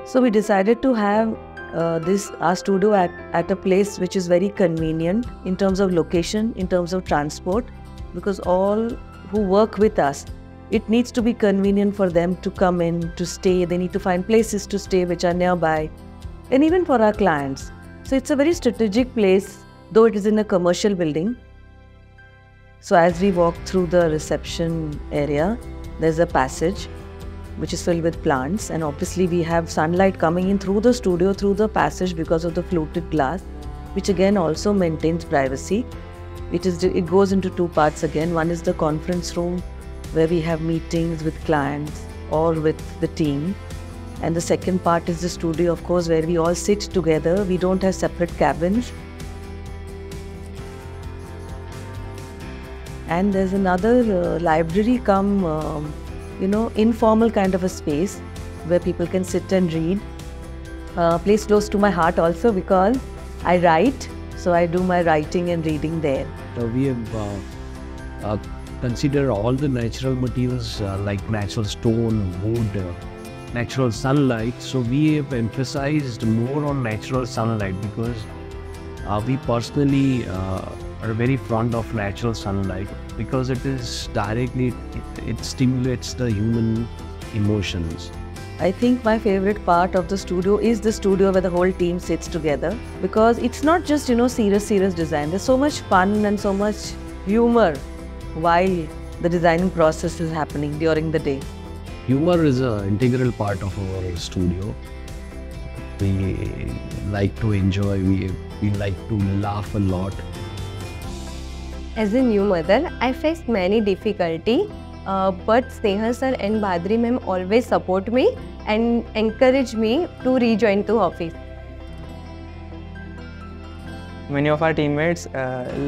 So we decided to have our studio at a place which is very convenient in terms of location, in terms of transport, because all who work with us, it needs to be convenient for them to come in, to stay. They need to find places to stay which are nearby, and even for our clients. So it's a very strategic place, though it is in a commercial building. So as we walk through the reception area, there's a passage which is filled with plants, and obviously we have sunlight coming in through the studio, through the passage, because of the fluted glass, which again also maintains privacy. It goes into two parts again. One is the conference room where we have meetings with clients or with the team, and the second part is the studio, of course, where we all sit together. We don't have separate cabins. And there's another library come informal kind of a space where people can sit and read. Place close to my heart because I write, so I do my writing and reading there. We have considered all the natural materials like natural stone, wood, natural sunlight. So we have emphasized more on natural sunlight because we personally are very fond of natural sunlight because it is directly, it stimulates the human emotions. I think my favorite part of the studio is the studio where the whole team sits together, because it's not just, serious design. There's so much fun and so much humor while the designing process is happening during the day. Humor is an integral part of our studio. We like to enjoy, we like to laugh a lot. As a new mother, I faced many difficulties, but Snehal sir and Badri ma'am always support me and encourage me to rejoin to office. Many of our teammates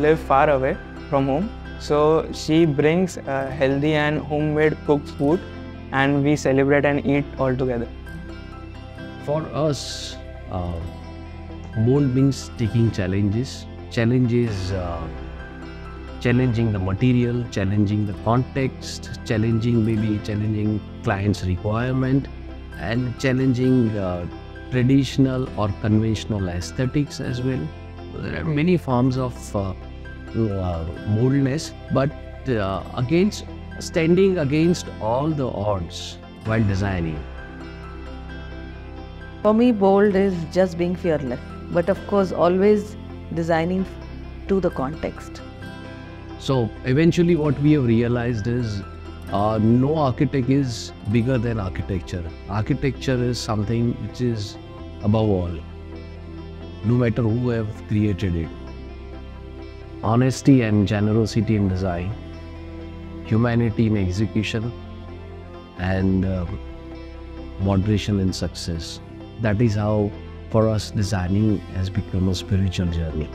live far away from home, so she brings healthy and homemade cooked food, and we celebrate and eat all together. For us, bold means taking challenges. Challenges challenging the material, challenging the context, challenging client's requirement, and challenging traditional or conventional aesthetics as well. There are many forms of boldness, but standing against all the odds while designing. For me, bold is just being fearless, but of course always designing to the context. So eventually what we have realized is no architect is bigger than architecture. Architecture is something which is above all, no matter who have created it. Honesty and generosity in design, humanity in execution, and moderation in success. That is how, for us, designing has become a spiritual journey.